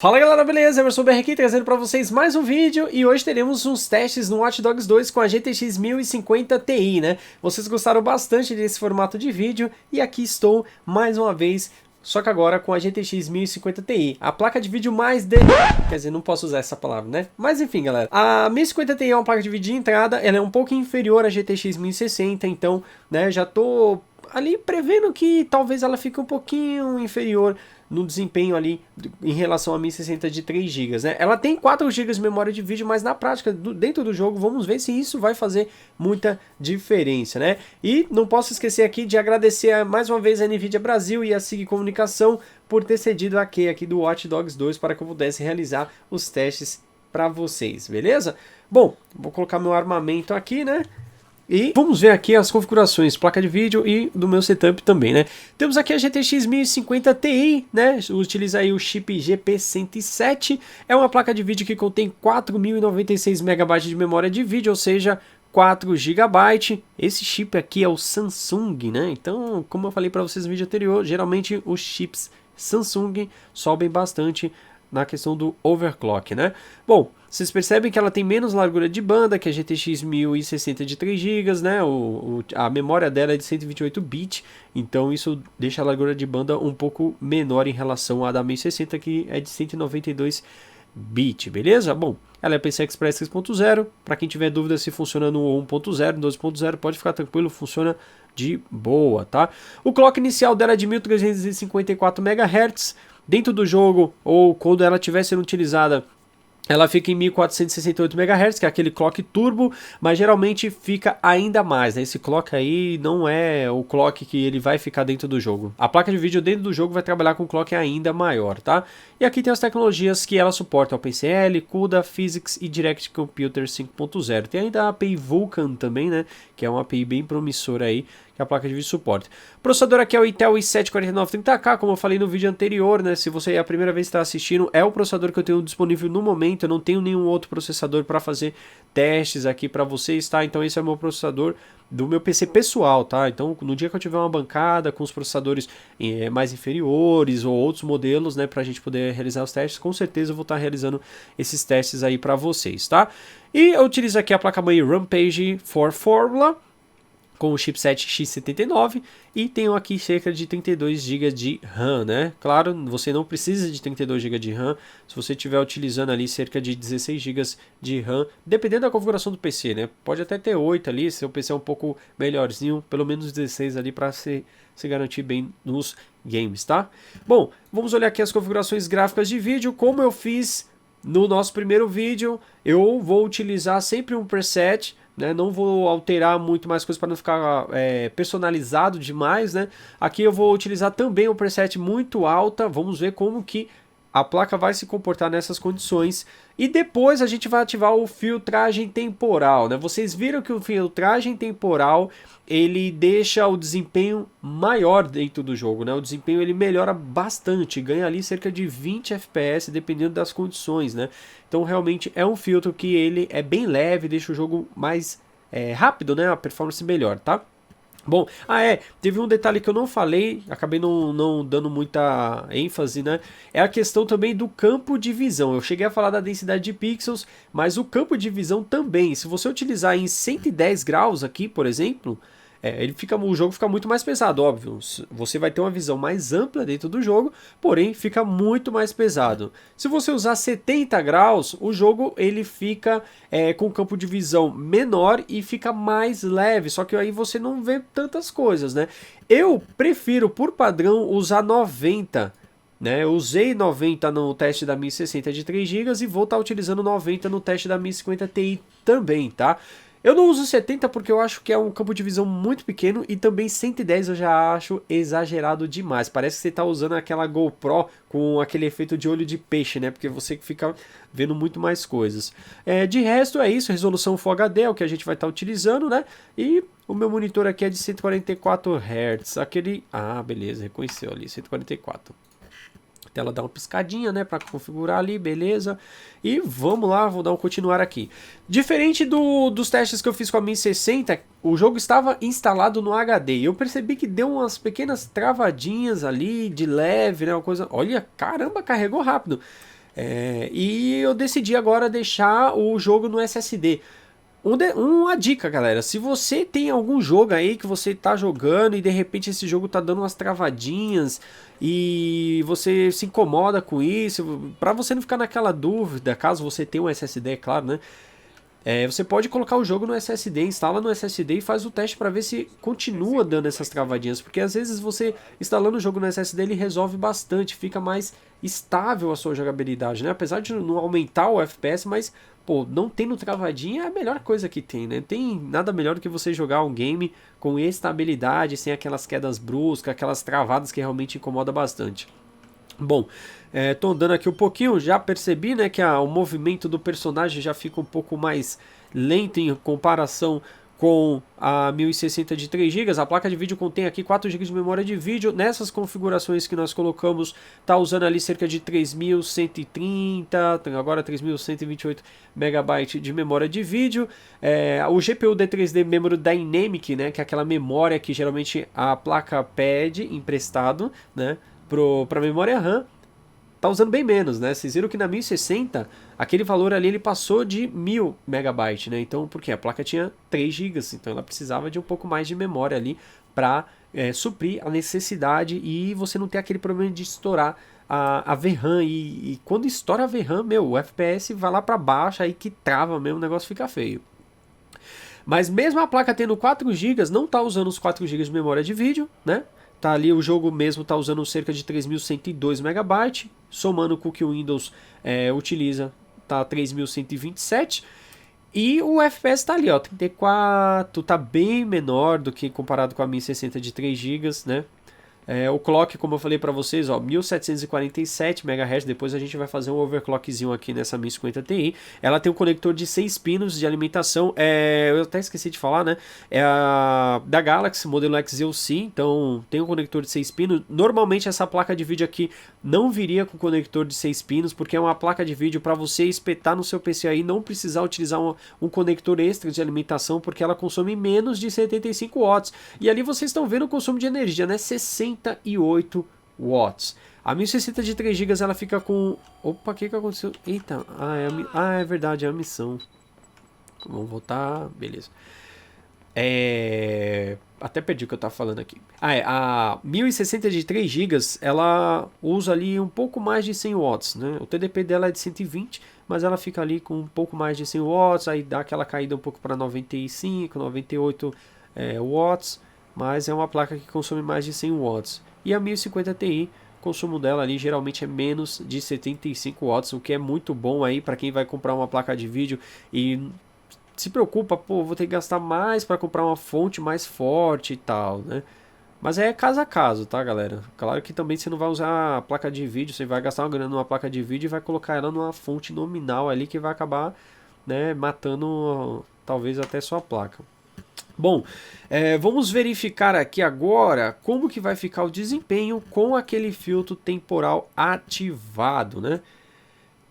Fala galera, beleza? Emerson BR aqui trazendo para vocês mais um vídeo e hoje teremos uns testes no Watch Dogs 2 com a GTX 1050 Ti, né? Vocês gostaram bastante desse formato de vídeo e aqui estou mais uma vez, só que agora com a GTX 1050 Ti, a placa de vídeo quer dizer, não posso usar essa palavra, né? Mas enfim, galera, a 1050 Ti é uma placa de vídeo de entrada, ela é um pouco inferior à GTX 1060, então, né, já tô ali prevendo que talvez ela fique um pouquinho inferior no desempenho ali em relação a 1060 de 3 GB, né? Ela tem 4 GB de memória de vídeo, mas na prática, dentro do jogo, vamos ver se isso vai fazer muita diferença, né? E não posso esquecer aqui de agradecer mais uma vez a NVIDIA Brasil e a SIG Comunicação por ter cedido a key aqui do Watch Dogs 2 para que eu pudesse realizar os testes para vocês, beleza? Bom, vou colocar meu armamento aqui, né? E vamos ver aqui as configurações, placa de vídeo e do meu setup também, né? Temos aqui a GTX 1050 Ti, né? Utiliza aí o chip GP107. É uma placa de vídeo que contém 4.096 MB de memória de vídeo, ou seja, 4 GB. Esse chip aqui é o Samsung, né? Então, como eu falei para vocês no vídeo anterior, geralmente os chips Samsung sobem bastante na questão do overclock, né? Bom, vocês percebem que ela tem menos largura de banda que a GTX 1060 de 3 GB, né? A memória dela é de 128 bits, então isso deixa a largura de banda um pouco menor em relação à da 1060, que é de 192 bits, beleza? Bom, ela é PCI Express 3.0, para quem tiver dúvida se funciona no 1.0, no 2.0, pode ficar tranquilo, funciona de boa, tá? O clock inicial dela é de 1354 MHz. Dentro do jogo, ou quando ela estiver sendo utilizada, ela fica em 1468 MHz, que é aquele clock turbo, mas geralmente fica ainda mais, né? Esse clock aí não é o clock que ele vai ficar dentro do jogo. A placa de vídeo dentro do jogo vai trabalhar com um clock ainda maior, tá? E aqui tem as tecnologias que ela suporta, OpenCL, CUDA, Physics e Direct Computer 5.0. Tem ainda a API Vulkan também, né? Que é uma API bem promissora aí, que a placa de vídeo suporta. O processador aqui é o Intel i7-4930K, como eu falei no vídeo anterior, né? Se você é a primeira vez que está assistindo, é o processador que eu tenho disponível no momento, eu não tenho nenhum outro processador para fazer testes aqui para vocês, tá? Então esse é o meu processador do meu PC pessoal, tá? Então no dia que eu tiver uma bancada com os processadores mais inferiores ou outros modelos, né, pra gente poder realizar os testes, com certeza eu vou estar realizando esses testes aí para vocês, tá? E eu utilizo aqui a placa-mãe Rampage 4 Formula, com o chipset X79 e tenho aqui cerca de 32 GB de RAM, né? Claro, você não precisa de 32 GB de RAM se você estiver utilizando ali cerca de 16 GB de RAM, dependendo da configuração do PC, né? Pode até ter 8 ali, se o PC é um pouco melhorzinho, pelo menos 16 ali para se garantir bem nos games, tá? Bom, vamos olhar aqui as configurações gráficas de vídeo, como eu fiz no nosso primeiro vídeo. Eu vou utilizar sempre um preset, né? Não vou alterar muito mais coisas para não ficar personalizado demais, né? Aqui eu vou utilizar também um preset muito alta. Vamos ver como que a placa vai se comportar nessas condições. E depois a gente vai ativar o filtragem temporal, né? Vocês viram que o filtragem temporal ele deixa o desempenho maior dentro do jogo, né? O desempenho ele melhora bastante, ganha ali cerca de 20 FPS dependendo das condições, né? Então realmente é um filtro que ele é bem leve, deixa o jogo mais rápido, né? A performance melhor, tá? Bom, teve um detalhe que eu não falei, acabei não dando muita ênfase, né? É a questão também do campo de visão. Eu cheguei a falar da densidade de pixels, mas o campo de visão também. Se você utilizar em 110 graus aqui, por exemplo, o jogo fica muito mais pesado, óbvio. Você vai ter uma visão mais ampla dentro do jogo, porém fica muito mais pesado. Se você usar 70 graus, o jogo ele fica com campo de visão menor e fica mais leve, só que aí você não vê tantas coisas, né? Eu prefiro, por padrão, usar 90. Né, eu usei 90 no teste da 1060 de 3 GB e vou estar utilizando 90 no teste da 1050 Ti também, tá? Eu não uso 70 porque eu acho que é um campo de visão muito pequeno e também 110 eu já acho exagerado demais. Parece que você está usando aquela GoPro com aquele efeito de olho de peixe, né? Porque você fica vendo muito mais coisas. De resto é isso, resolução Full HD é o que a gente vai estar utilizando, né? E o meu monitor aqui é de 144 Hz. Beleza, reconheceu ali, 144. A tela dá uma piscadinha, né, para configurar ali, beleza. E vamos lá, vou dar um continuar aqui. Diferente dos testes que eu fiz com a 1060, o jogo estava instalado no HD. E eu percebi que deu umas pequenas travadinhas ali, de leve, né, uma coisa... Olha, caramba, carregou rápido. E eu decidi agora deixar o jogo no SSD. Uma dica, galera, se você tem algum jogo aí que você tá jogando e de repente esse jogo tá dando umas travadinhas e você se incomoda com isso, para você não ficar naquela dúvida, caso você tenha um SSD, é claro, né? Você pode colocar o jogo no SSD, instala no SSD e faz o teste para ver se continua dando essas travadinhas, porque às vezes você instalando o jogo no SSD ele resolve bastante, fica mais estável a sua jogabilidade, né? Apesar de não aumentar o FPS, mas pô, não tendo travadinha é a melhor coisa que tem, né? Tem nada melhor do que você jogar um game com estabilidade, sem aquelas quedas bruscas, aquelas travadas que realmente incomoda bastante. Bom, tô andando aqui um pouquinho, já percebi, né, que o movimento do personagem já fica um pouco mais lento em comparação com a 1060 de 3 GB. A placa de vídeo contém aqui 4 GB de memória de vídeo. Nessas configurações que nós colocamos, tá usando ali cerca de 3130, agora 3128 MB de memória de vídeo. O GPU D3D Memory Dynamic, né, que é aquela memória que geralmente a placa pede emprestado, né, para memória RAM, tá usando bem menos, né? Vocês viram que na 1060 aquele valor ali ele passou de 1000 MB, né? Então, porque a placa tinha 3 GB, então ela precisava de um pouco mais de memória ali para suprir a necessidade e você não ter aquele problema de estourar a VRAM. E quando estoura a VRAM, meu, o FPS vai lá para baixo, aí que trava mesmo, o negócio fica feio. Mas mesmo a placa tendo 4 GB, não tá usando os 4 GB de memória de vídeo, né? Tá ali, o jogo mesmo tá usando cerca de 3102 MB, somando com o que o Windows utiliza, tá 3127. E o FPS tá ali, ó, 34, tá bem menor do que comparado com a 1060 de 3 GB, né? O clock, como eu falei para vocês, ó, 1747 MHz. Depois a gente vai fazer um overclockzinho aqui nessa 1050 Ti. Ela tem um conector de 6 pinos de alimentação. Eu até esqueci de falar, né? É a da Galaxy, modelo XEOC. Então tem um conector de 6 pinos. Normalmente essa placa de vídeo aqui não viria com conector de 6 pinos, porque é uma placa de vídeo para você espetar no seu PC aí, não precisar utilizar um conector extra de alimentação, porque ela consome menos de 75 watts. E ali vocês estão vendo o consumo de energia, né? 68 watts. A 1060 de 3 GB ela fica com... Opa, o que aconteceu? Eita, é verdade, é a missão. Vamos voltar, beleza. Até perdi o que eu tava falando aqui. A 1060 de 3 GB ela usa ali um pouco mais de 100 watts, né? O TDP dela é de 120, mas ela fica ali com um pouco mais de 100 watts, aí dá aquela caída um pouco para 95, 98 watts, mas é uma placa que consome mais de 100 watts. E a 1050 Ti, o consumo dela ali geralmente é menos de 75 watts, o que é muito bom aí para quem vai comprar uma placa de vídeo e se preocupa, pô, vou ter que gastar mais para comprar uma fonte mais forte e tal, né? Mas é caso a caso, tá, galera? Claro que também você não vai usar a placa de vídeo, você vai gastar uma grana numa placa de vídeo e vai colocar ela numa fonte nominal ali que vai acabar, né, matando talvez até sua placa. Bom, vamos verificar aqui agora como que vai ficar o desempenho com aquele filtro temporal ativado, né?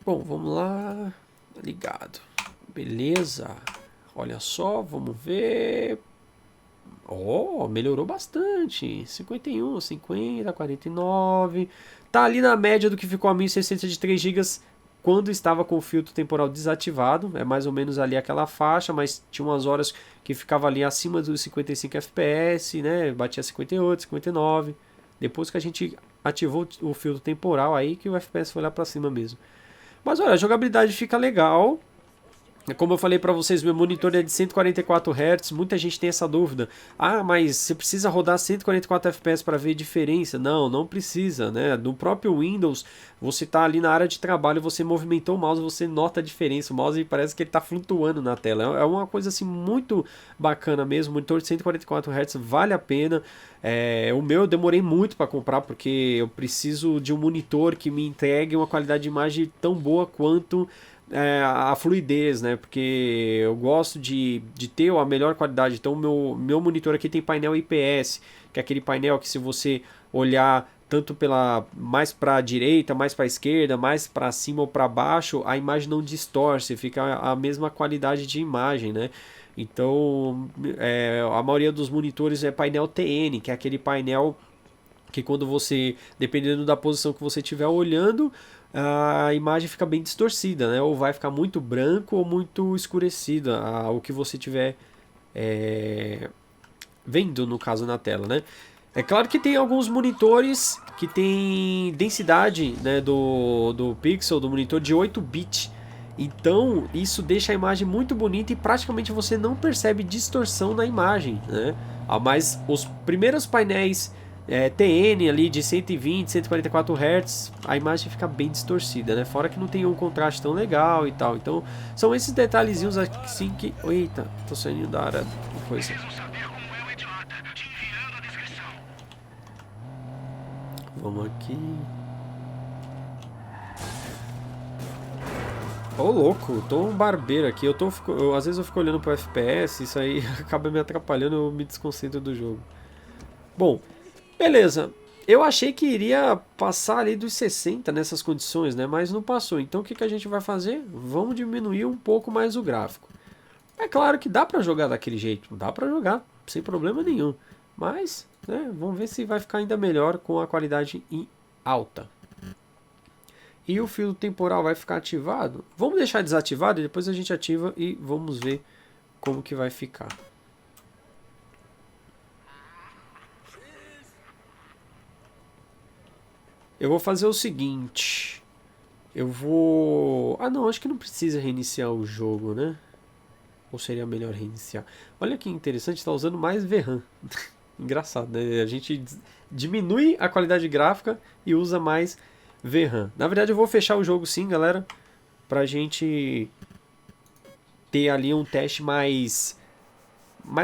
Bom, vamos lá, ligado. Beleza, olha só, vamos ver. Melhorou bastante. 51, 50, 49. Tá ali na média do que ficou a 1060 de 3 GB quando estava com o filtro temporal desativado. É mais ou menos ali aquela faixa, mas tinha umas horas que ficava ali acima dos 55 FPS, né? Batia 58, 59. Depois que a gente ativou o filtro temporal, aí que o FPS foi lá para cima mesmo. Mas olha, a jogabilidade fica legal. Como eu falei para vocês, meu monitor é de 144 Hz, muita gente tem essa dúvida. Ah, mas você precisa rodar 144 FPS para ver diferença? Não, não precisa, né? No próprio Windows, você tá ali na área de trabalho, você movimentou o mouse, você nota a diferença. O mouse parece que ele tá flutuando na tela. É uma coisa assim muito bacana mesmo. Monitor de 144 Hz vale a pena. O meu eu demorei muito para comprar porque eu preciso de um monitor que me entregue uma qualidade de imagem tão boa quanto a fluidez, né? Porque eu gosto de ter a melhor qualidade. Então meu monitor aqui tem painel IPS, que é aquele painel que se você olhar tanto mais para a direita, mais para a esquerda, mais para cima ou para baixo, a imagem não distorce, fica a mesma qualidade de imagem, né? Então a maioria dos monitores é painel TN, que é aquele painel que quando você, dependendo da posição que você estiver olhando, a imagem fica bem distorcida, né? Ou vai ficar muito branco ou muito escurecida o que você tiver vendo, no caso, na tela, né? É claro que tem alguns monitores que tem densidade, né, do pixel, do monitor de 8 bits. Então isso deixa a imagem muito bonita e praticamente você não percebe distorção na imagem, né? Mas os primeiros painéis TN ali de 120, 144 Hz, a imagem fica bem distorcida, né? Fora que não tem um contraste tão legal e tal. Então são esses detalhezinhos assim que... Eita, tô saindo da área. Que coisa. Vamos aqui. Ô louco, tô um barbeiro aqui. Às vezes eu fico olhando pro FPS, isso aí acaba me atrapalhando, eu me desconcentro do jogo. Bom, beleza. Eu achei que iria passar ali dos 60 nessas condições, né? Mas não passou. Então o que a gente vai fazer? Vamos diminuir um pouco mais o gráfico. É claro que dá pra jogar daquele jeito, dá pra jogar, sem problema nenhum. Mas, né, vamos ver se vai ficar ainda melhor com a qualidade em alta. E o fio temporal vai ficar ativado? Vamos deixar desativado e depois a gente ativa e vamos ver como que vai ficar. Eu vou fazer o seguinte. Eu vou... Ah não, acho que não precisa reiniciar o jogo, né? Ou seria melhor reiniciar? Olha que interessante, está usando mais VRAM. Engraçado, né? A gente diminui a qualidade gráfica e usa mais VRAM. Na verdade eu vou fechar o jogo sim, galera, pra gente ter ali um teste mais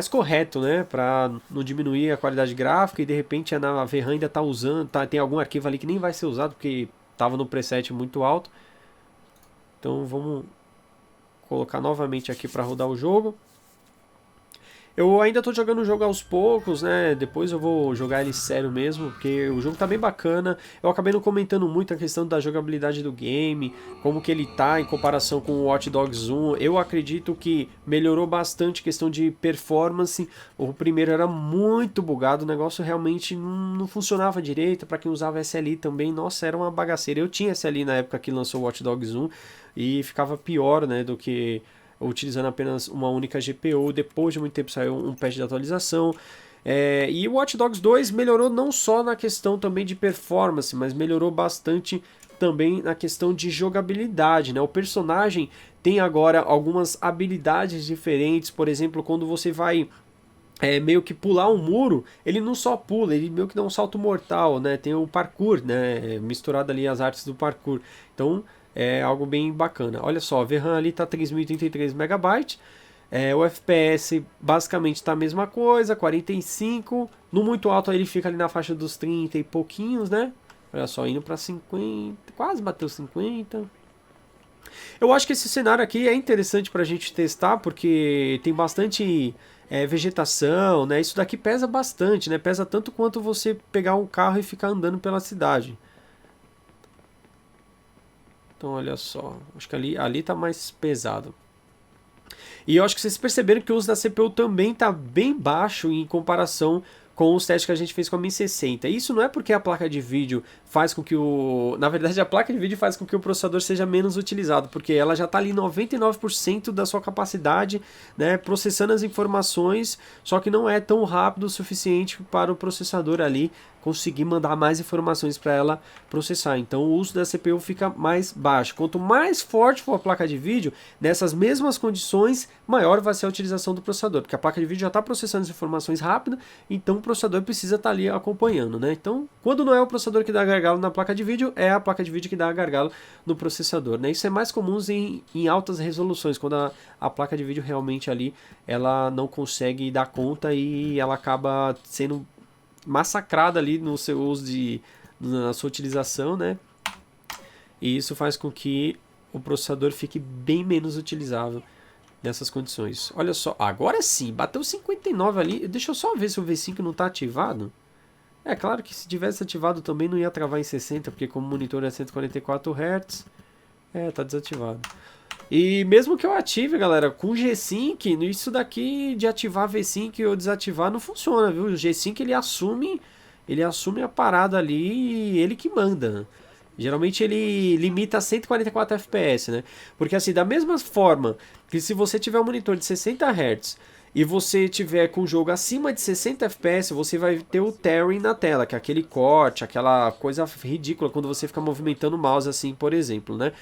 correto, né? Pra não diminuir a qualidade gráfica e de repente a VRAM ainda tá usando, tem algum arquivo ali que nem vai ser usado porque tava no preset muito alto. Então vamos colocar novamente aqui para rodar o jogo. Eu ainda tô jogando o jogo aos poucos, né? Depois eu vou jogar ele sério mesmo, porque o jogo tá bem bacana. Eu acabei não comentando muito a questão da jogabilidade do game, como que ele tá em comparação com o Watch Dogs 1. Eu acredito que melhorou bastante a questão de performance. O primeiro era muito bugado, o negócio realmente não funcionava direito. Para quem usava SLI também, nossa, era uma bagaceira. Eu tinha SLI na época que lançou o Watch Dogs 1 e ficava pior, né, do que utilizando apenas uma única GPU. Depois de muito tempo saiu um patch de atualização. E o Watch Dogs 2 melhorou não só na questão também de performance, mas melhorou bastante também na questão de jogabilidade, né? O personagem tem agora algumas habilidades diferentes. Por exemplo, quando você vai meio que pular um muro, ele não só pula, ele meio que dá um salto mortal, né? Tem o parkour, né? Misturado ali as artes do parkour. Então é algo bem bacana. Olha só, a VRAM ali está 3033 MB. O FPS basicamente está a mesma coisa, 45. No muito alto ele fica ali na faixa dos 30 e pouquinhos, né? Olha só, indo para 50, quase bateu 50. Eu acho que esse cenário aqui é interessante para a gente testar, porque tem bastante vegetação, né? Isso daqui pesa bastante, né? Pesa tanto quanto você pegar um carro e ficar andando pela cidade. Então olha só, acho que ali tá mais pesado. E eu acho que vocês perceberam que o uso da CPU também tá bem baixo em comparação com os testes que a gente fez com a 1060. Isso não é porque a placa de vídeo faz com que o... Na verdade, a placa de vídeo faz com que o processador seja menos utilizado, porque ela já está ali 99% da sua capacidade, né, processando as informações, só que não é tão rápido o suficiente para o processador ali conseguir mandar mais informações para ela processar. Então o uso da CPU fica mais baixo. Quanto mais forte for a placa de vídeo, nessas mesmas condições, maior vai ser a utilização do processador, porque a placa de vídeo já está processando as informações rápido, então o processador precisa estar ali acompanhando, né? Então, quando não é o processador que dá gargalo na placa de vídeo, é a placa de vídeo que dá gargalo no processador, né? Isso é mais comum em altas resoluções, quando a placa de vídeo realmente ali, ela não consegue dar conta e ela acaba sendo massacrada ali no seu uso na sua utilização, né? E isso faz com que o processador fique bem menos utilizável nessas condições. Olha só, agora sim, bateu 59 ali. Deixa eu só ver se o V5 não está ativado. É claro que se tivesse ativado também não ia travar em 60, porque como o monitor é 144 Hz, tá desativado. E mesmo que eu ative, galera, com G-Sync, isso daqui de ativar V-Sync ou desativar não funciona, viu? O G-Sync ele assume a parada ali e ele que manda. Geralmente ele limita a 144 FPS, né? Porque assim, da mesma forma que se você tiver um monitor de 60 Hz e você tiver com o jogo acima de 60 FPS, você vai ter o tearing na tela, que é aquele corte, aquela coisa ridícula quando você fica movimentando o mouse assim, por exemplo, né?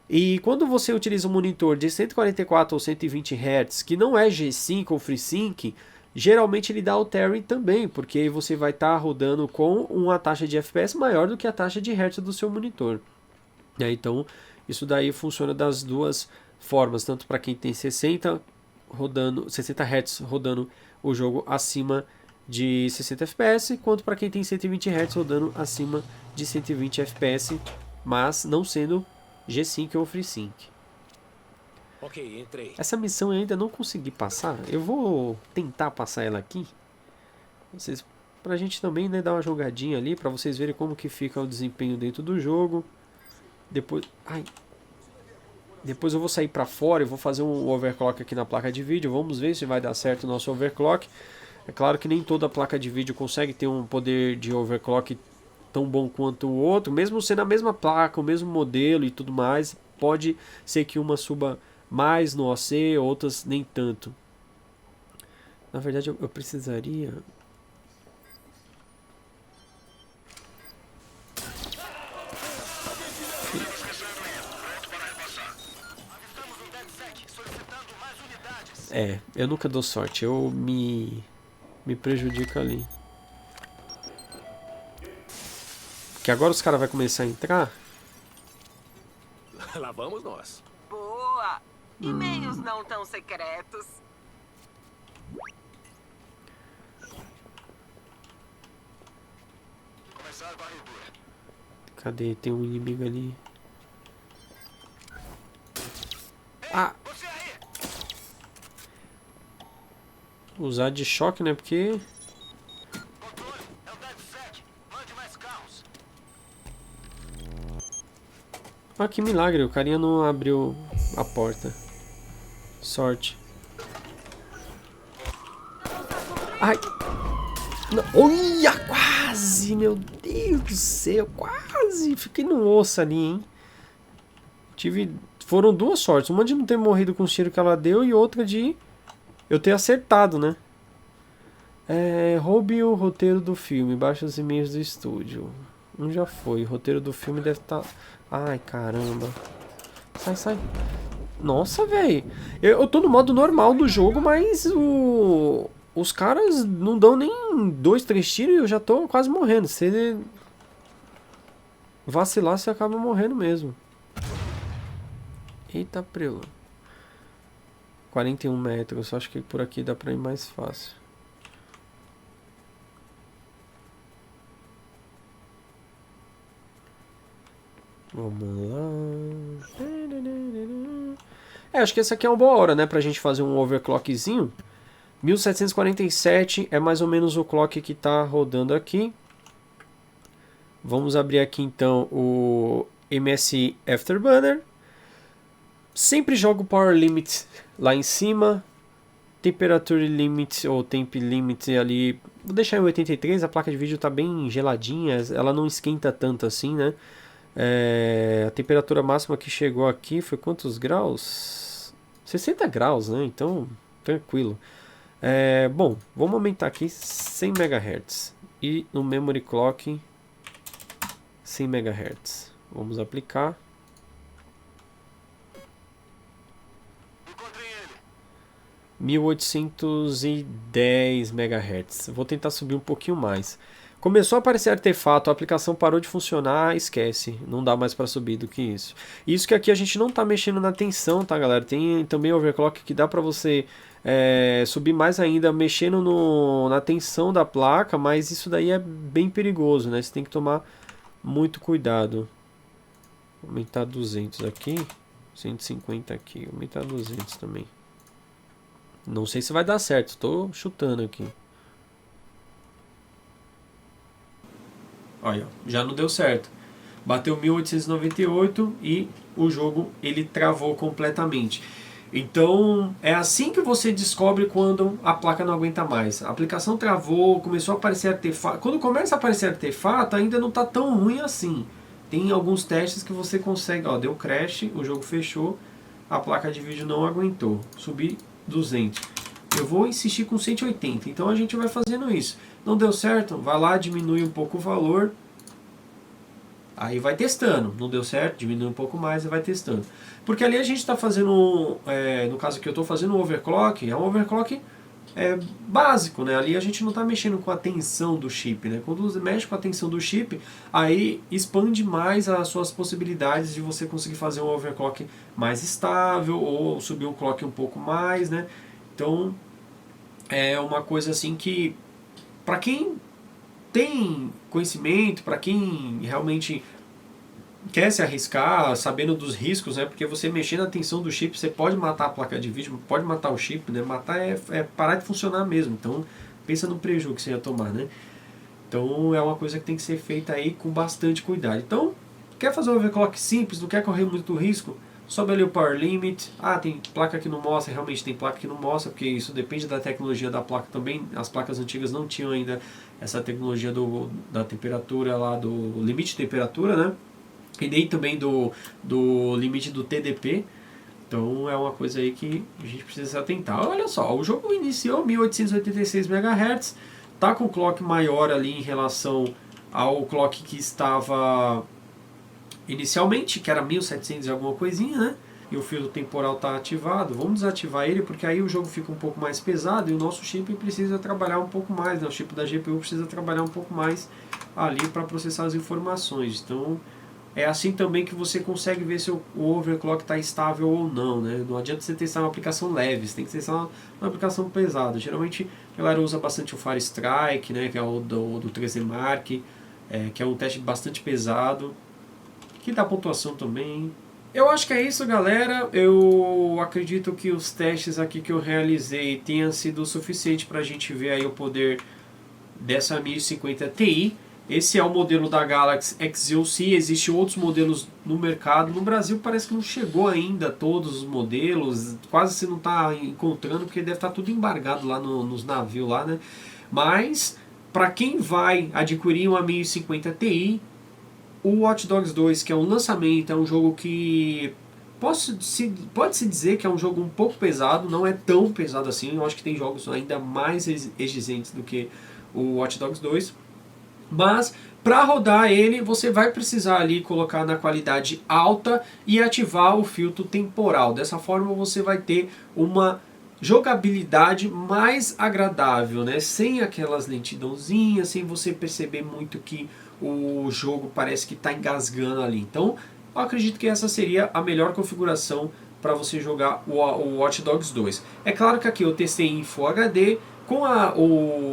E quando você utiliza um monitor de 144 ou 120 Hz, que não é G-Sync ou FreeSync, geralmente ele dá o tearing também, porque você vai estar rodando com uma taxa de FPS maior do que a taxa de Hz do seu monitor. Então, isso daí funciona das duas formas, tanto para quem tem 60 Hz rodando o jogo acima de 60 FPS, quanto para quem tem 120 Hz rodando acima de 120 FPS, mas não sendo G-Sync ou FreeSync. Ok, entrei. Essa missão eu ainda não consegui passar. Eu vou tentar passar ela aqui. Pra gente também, né, dar uma jogadinha ali, pra vocês verem como que fica o desempenho dentro do jogo. Depois eu vou sair pra fora e vou fazer um overclock aqui na placa de vídeo. Vamos ver se vai dar certo o nosso overclock. É claro que nem toda placa de vídeo consegue ter um poder de overclock tão bom quanto o outro. Mesmo sendo a mesma placa, o mesmo modelo e tudo mais, pode ser que uma suba mais no OC, outras nem tanto. Na verdade eu precisaria... eu nunca dou sorte, eu me prejudico ali. Que agora os caras vão começar a entrar. Lá vamos nós. Boa! E-mails não tão secretos. Começar a varredura. Cadê? Tem um inimigo ali. Ah! Usar de choque, né? Porque... Controle, é o Dead Set. Mande mais carros. Ah, que milagre, o carinha não abriu a porta. Sorte. Ai! Não. Olha, quase! Meu Deus do céu, quase! Fiquei no osso ali, hein? Foram duas sortes. Uma de não ter morrido com o tiro que ela deu e outra de eu ter acertado, né? Roube o roteiro do filme. Baixe os e-mails do estúdio. Já foi. O roteiro do filme deve estar... Ai, caramba. Sai. Nossa, velho. Eu tô no modo normal do jogo, mas os caras não dão nem 2, 3 tiros e eu já tô quase morrendo. Se vacilar, você acaba morrendo mesmo. Eita, prelo. 41 metros. Acho que por aqui dá pra ir mais fácil. Vamos lá. Acho que essa aqui é uma boa hora, né? Pra gente fazer um overclockzinho. 1747 é mais ou menos o clock que tá rodando aqui. Vamos abrir aqui então o MSI Afterburner. Sempre jogo Power Limit lá em cima. Temperature Limit ou Temp Limit ali. Vou deixar em 83, a placa de vídeo tá bem geladinha. Ela não esquenta tanto assim, né? A temperatura máxima que chegou aqui foi quantos graus? 60 graus, né? Então, tranquilo. Bom, vamos aumentar aqui 100 MHz. E no Memory Clock 100 MHz. Vamos aplicar. Encontrei ele. 1810 MHz. Vou tentar subir um pouquinho mais. Começou a aparecer artefato, a aplicação parou de funcionar, esquece. Não dá mais para subir do que isso. Isso que aqui a gente não tá mexendo na tensão, tá, galera? Tem também overclock que dá para você subir mais ainda, mexendo na tensão da placa, mas isso daí é bem perigoso, né? Você tem que tomar muito cuidado. Vou aumentar 200 aqui, 150 aqui, aumentar 200 também. Não sei se vai dar certo, estou chutando aqui. Olha, já não deu certo. Bateu 1898 e o jogo ele travou completamente. Então é assim que você descobre quando a placa não aguenta mais. A aplicação travou, começou a aparecer artefato. Quando começa a aparecer artefato ainda não está tão ruim assim. Tem alguns testes que você consegue, ó, deu crash, o jogo fechou, a placa de vídeo não aguentou, subi 200. Eu vou insistir com 180, então a gente vai fazendo isso. Não deu certo, vai lá, diminui um pouco o valor, aí vai testando. Não deu certo, diminui um pouco mais e vai testando. Porque ali a gente está fazendo, no caso que eu estou fazendo um overclock, é um overclock básico, né? Ali a gente não está mexendo com a tensão do chip, né? Quando você mexe com a tensão do chip, aí expande mais as suas possibilidades de você conseguir fazer um overclock mais estável ou subir um clock um pouco mais, né? Então é uma coisa assim que, para quem tem conhecimento, para quem realmente quer se arriscar, sabendo dos riscos, né? Porque você mexer na tensão do chip, você pode matar a placa de vídeo, pode matar o chip, né? Matar é parar de funcionar mesmo. Então pensa no prejuízo que você ia tomar, né? Então é uma coisa que tem que ser feita aí com bastante cuidado. Então, quer fazer um overclock simples, não quer correr muito risco? Sobe ali o Power Limit. Ah, tem placa que não mostra, realmente tem placa que não mostra, porque isso depende da tecnologia da placa também. As placas antigas não tinham ainda essa tecnologia da temperatura lá, do limite de temperatura, né? E nem também do limite do TDP. Então é uma coisa aí que a gente precisa se atentar. Olha só, o jogo iniciou 1886 MHz, tá com clock maior ali em relação ao clock que estava inicialmente, que era 1700 e alguma coisinha, né? E o filtro temporal está ativado. Vamos desativar ele, porque aí o jogo fica um pouco mais pesado e o nosso chip precisa trabalhar um pouco mais, né? O chip da GPU precisa trabalhar um pouco mais ali para processar as informações. Então é assim também que você consegue ver se o overclock está estável ou não, né? Não adianta você testar uma aplicação leve, você tem que testar uma aplicação pesada. Geralmente a galera usa bastante o Firestrike, né? Que é o do 3D Mark, que é um teste bastante pesado, que dá pontuação também. Eu acho que é isso, galera. Eu acredito que os testes aqui que eu realizei tenham sido o suficiente para a gente ver aí o poder dessa 1050 Ti. Esse é o modelo da Galaxy X-Z, existem outros modelos no mercado. No Brasil parece que não chegou ainda todos os modelos, quase você não está encontrando, porque deve estar tudo embargado lá nos navios lá, né? Mas, para quem vai adquirir uma 1050 Ti, o Watch Dogs 2, que é um lançamento, é um jogo que pode-se dizer que é um jogo um pouco pesado, não é tão pesado assim. Eu acho que tem jogos ainda mais exigentes do que o Watch Dogs 2. Mas para rodar ele, você vai precisar ali colocar na qualidade alta e ativar o filtro temporal. Dessa forma você vai ter uma jogabilidade mais agradável, né? Sem aquelas lentidãozinhas, sem você perceber muito que o jogo parece que está engasgando ali. Então eu acredito que essa seria a melhor configuração para você jogar o Watch Dogs 2. É claro que aqui eu testei em Full HD, com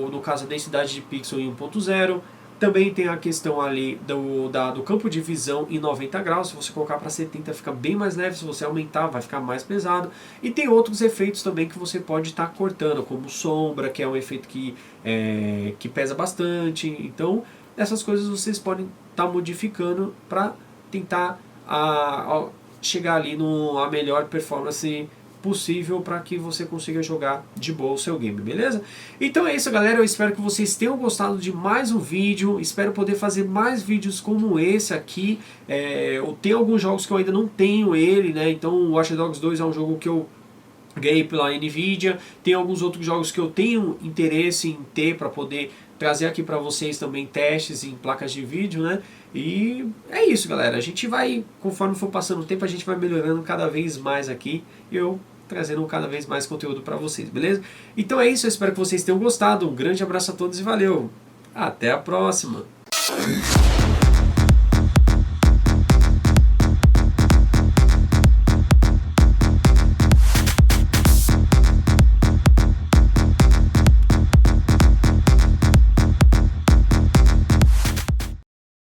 no caso a densidade de pixel em 1.0. Também tem a questão ali do campo de visão em 90 graus. Se você colocar para 70 fica bem mais leve, se você aumentar vai ficar mais pesado. E tem outros efeitos também que você pode estar cortando, como sombra, que é um efeito que pesa bastante. Então essas coisas vocês podem estar modificando para tentar chegar ali a melhor performance possível para que você consiga jogar de boa o seu game, beleza? Então é isso, galera, eu espero que vocês tenham gostado de mais um vídeo, espero poder fazer mais vídeos como esse aqui. Eu tenho alguns jogos que eu ainda não tenho ele, né? Então o Watch Dogs 2 é um jogo que eu ganhei pela Nvidia, tem alguns outros jogos que eu tenho interesse em ter para poder trazer aqui para vocês também testes em placas de vídeo, né? E é isso, galera, a gente vai, conforme for passando o tempo, a gente vai melhorando cada vez mais aqui, e eu trazendo cada vez mais conteúdo para vocês, beleza? Então é isso, eu espero que vocês tenham gostado, um grande abraço a todos e valeu! Até a próxima!